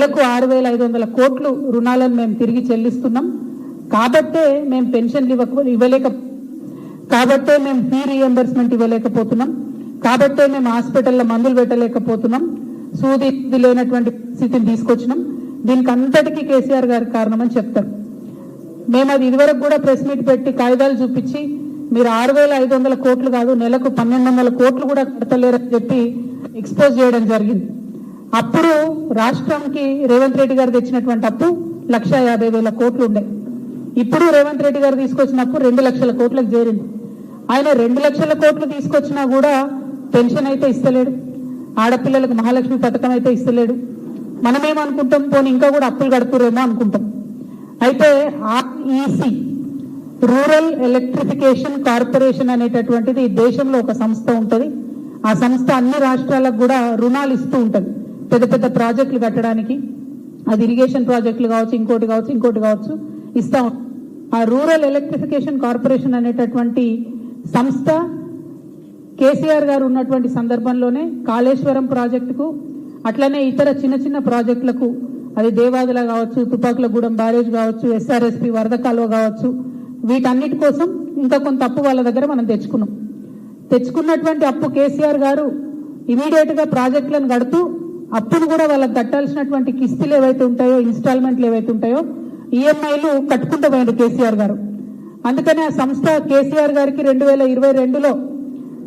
నెలకు 6,500 కోట్లు రుణాలను మేము తిరిగి చెల్లిస్తున్నాం. కాబట్టే మేము పెన్షన్లు కాబట్టే మేము ఫీ రీఎంబర్స్మెంట్ ఇవ్వలేకపోతున్నాం. కాబట్టే మేము హాస్పిటల్లో మందులు పెట్టలేకపోతున్నాం. సూది లేనటువంటి స్థితిని తీసుకొచ్చినాం. దీనికి అంతటికీ కేసీఆర్ గారి కారణమని చెప్తారు. మేము అది ఇదివరకు కూడా ప్రెస్ మీట్ పెట్టి కాగితాలు చూపించి మీరు 6,500 కోట్లు కాదు నెలకు 1,200 కోట్లు కూడా కడతలేరని చెప్పి ఎక్స్పోజ్ చేయడం జరిగింది. అప్పుడు రాష్ట్రానికి రేవంత్ రెడ్డి గారు తెచ్చినటువంటి అప్పు 1,50,000 కోట్లు ఉండే. ఇప్పుడు రేవంత్ రెడ్డి గారు తీసుకొచ్చినప్పుడు 2 లక్షల కోట్లకు చేరింది. ఆయన 2 లక్షల కోట్లు తీసుకొచ్చినా కూడా పెన్షన్ అయితే ఇస్తలేడు. ఆడపిల్లలకు మహాలక్ష్మి పథకం అయితే ఇస్తలేడు. మనమేమనుకుంటాం, పోనీ ఇంకా కూడా అప్పులు కడుతురేమో అనుకుంటాం. అయితే ఆర్ఈసి రూరల్ ఎలక్ట్రిఫికేషన్ కార్పొరేషన్ అనేటటువంటిది దేశంలో ఒక సంస్థ ఉంటుంది. ఆ సంస్థ అన్ని రాష్ట్రాలకు కూడా రుణాలు ఇస్తూ ఉంటుంది పెద్ద పెద్ద ప్రాజెక్టులు కట్టడానికి. అది ఇరిగేషన్ ప్రాజెక్టులు కావచ్చు, ఇంకోటి కావచ్చు ఇస్తా ఉంటుంది. ఆ రూరల్ ఎలక్ట్రిఫికేషన్ కార్పొరేషన్ అనేటటువంటి సంస్థ కేసీఆర్ గారు ఉన్నటువంటి సందర్భంలోనే కాళేశ్వరం ప్రాజెక్టుకు అట్లనే ఇతర చిన్న చిన్న ప్రాజెక్టులకు, అది దేవాదుల కావచ్చు, తుపాకులగూడెం బ్యారేజ్ కావచ్చు, ఎస్ఆర్ఎస్పి వరద కాలువ కావచ్చు, వీటన్నిటి కోసం ఇంకా కొంత అప్పు వాళ్ళ దగ్గర మనం తెచ్చుకున్నటువంటి అప్పు కేసీఆర్ గారు ఇమీడియట్ గా ప్రాజెక్టులను కడుతూ అప్పును కూడా వాళ్ళకి కట్టాల్సినటువంటి కిస్తులు ఏవైతే ఉంటాయో, ఇన్స్టాల్మెంట్లు ఏవైతే ఉంటాయో, ఈఎంఐలు కట్టుకుంటూ పోయాడు కేసీఆర్ గారు. అందుకని ఆ సంస్థ కేసీఆర్ గారికి 2022లో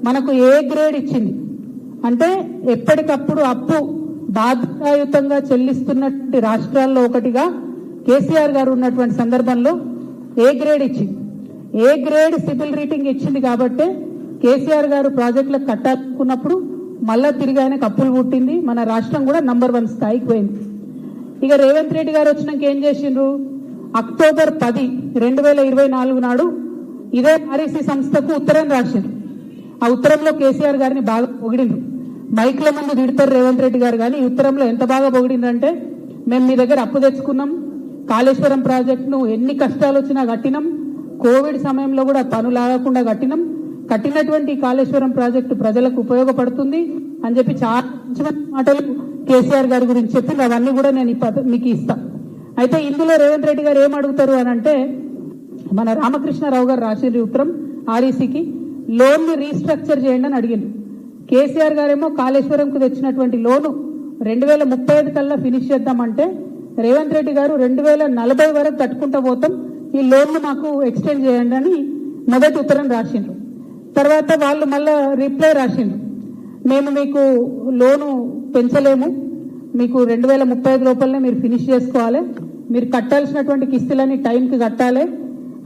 మనకు ఏ గ్రేడ్ ఇచ్చింది. అంటే ఎప్పటికప్పుడు అప్పు బాధ్యతాయుతంగా చెల్లిస్తున్నటువంటి రాష్ట్రాల్లో ఒకటిగా కేసీఆర్ గారు ఉన్నటువంటి సందర్భంలో ఏ గ్రేడ్ ఇచ్చింది. ఏ గ్రేడ్ సిబిల్ రేటింగ్ ఇచ్చింది కాబట్టి కేసీఆర్ గారు ప్రాజెక్టులకు కట్టాలనుకున్నప్పుడు మళ్ళా తిరిగి ఆయనకు అప్పులు పుట్టింది. మన రాష్ట్రం కూడా నంబర్ 1 స్థాయికి పోయింది. ఇక రేవంత్ రెడ్డి గారు వచ్చినాక ఏం చేసిండ్రు, అక్టోబర్ 10, 2024 నాడు ఇదే ఆర్ఈసీ సంస్థకు ఉత్తరం రాసిండ్రు. ఆ ఉత్తరంలో కేసీఆర్ గారిని బాగా పొగిడిండ్రు. మైక్ల ముందు తిడతారు రేవంత్ రెడ్డి గారు, కానీ ఈ ఉత్తరంలో ఎంత బాగా పొగిడిండ్రంటే, మేము మీ దగ్గర అప్పు తెచ్చుకున్నాం, కాళేశ్వరం ప్రాజెక్టును ఎన్ని కష్టాలు వచ్చినా కట్టినాం, కోవిడ్ సమయంలో కూడా పనులాగకుండా కట్టినటువంటి కాళేశ్వరం ప్రాజెక్టు ప్రజలకు ఉపయోగపడుతుంది అని చెప్పి చాలా మంచి మాటలు కేసీఆర్ గారి గురించి చెప్పి అవన్నీ కూడా నేను మీకు ఇస్తా. అయితే ఇందులో రేవంత్ రెడ్డి గారు ఏం అడుగుతారు అని అంటే, మన రామకృష్ణారావు గారు రాసిన ఉత్తరం ఆర్ఈసీకి లోన్ ని రీస్ట్రక్చర్ చేయండి అని అడిగింది. కేసీఆర్ గారేమో కాళేశ్వరంకు తెచ్చినటువంటి లోను 2035 కల్లా ఫినిష్ చేద్దామంటే, రేవంత్ రెడ్డి గారు 2040 వరకు కట్టుకుంటూ పోతాం, ఈ లోన్ ను మాకు ఎక్స్టెండ్ చేయండి అని మొదటి ఉత్తరం రాసిండ్రు. తర్వాత వాళ్ళు మళ్ళా రిప్లై రాసిండ్రు, మేము మీకు లోను పెంచలేము, మీకు 2035 లోపలనే మీరు ఫినిష్ చేసుకోవాలి, మీరు కట్టాల్సినటువంటి కిస్తులని టైంకి కట్టాలి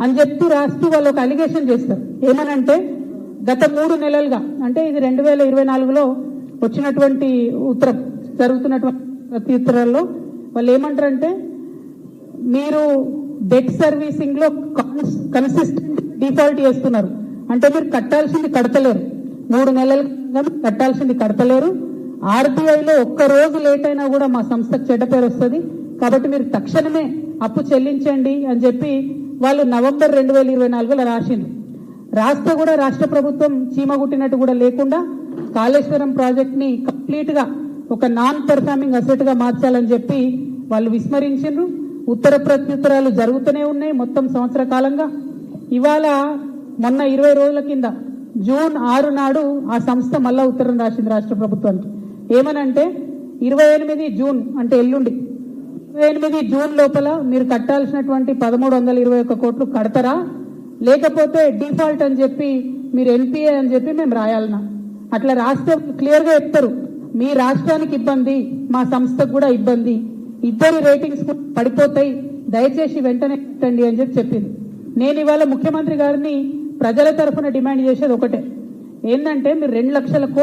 అని చెప్తూ రాస్తూ వాళ్ళు ఒక అలిగేషన్ చేస్తారు. ఏమనంటే, గత 3 నెలలుగా, అంటే ఇది 2024లో వచ్చినటువంటి ఉత్తరం, జరుగుతున్నటువంటి ప్రత్యుత్తరాల్లో వాళ్ళు ఏమంటారంటే, మీరు డెట్ సర్వీసింగ్ లో కన్సిస్టెంట్ డిఫాల్ట్ చేస్తున్నారు. అంటే మీరు కట్టాల్సింది కడతలేరు, 3 నెలలుగా కట్టాల్సింది కడతలేరు. ఆర్బీఐలో ఒక్క రోజు లేట్ అయినా కూడా మా సంస్థకు చెడ్డ పేరు వస్తుంది, కాబట్టి మీరు తక్షణమే అప్పు చెల్లించండి అని చెప్పి వాళ్ళు నవంబర్ 2024లో రాసిండ్రు. రాస్తే కూడా రాష్ట్ర ప్రభుత్వం చీమగుట్టినట్టు కూడా లేకుండా కాళేశ్వరం ప్రాజెక్ట్ ని కంప్లీట్ గా ఒక నాన్ పెర్ఫార్మింగ్ అసెట్ గా మార్చాలని చెప్పి వాళ్ళు విస్మరించిండ్రు. ఉత్తర ప్రత్యుత్తరాలు జరుగుతూనే ఉన్నాయి మొత్తం సంవత్సర కాలంగా. ఇవాళ మొన్న 20 రోజుల కింద జూన్ 6 నాడు ఆ సంస్థ మళ్ళా ఉత్తరం రాసింది రాష్ట్ర ప్రభుత్వానికి. ఏమనంటే, 28 జూన్ అంటే ఎల్లుండి 28 జూన్ లోపల మీరు కట్టాల్సినటువంటి 1321 కోట్లు కడతారా, లేకపోతే డిఫాల్ట్ అని చెప్పి మీరు ఎన్పిఏ అని చెప్పి మేము రాయాలన్నా. అట్లా రాస్తే క్లియర్ గా చెప్తారు, మీ రాష్ట్రానికి ఇబ్బంది, మా సంస్థకు కూడా ఇబ్బంది, ఇద్దరి రేటింగ్స్ పడిపోతాయి, దయచేసి వెంటనే కట్టండి అని చెప్పింది. నేను ఇవాళ ముఖ్యమంత్రి గారిని ప్రజల తరఫున డిమాండ్ చేసేది ఒకటే, ఏంటంటే మీరు 2 లక్షల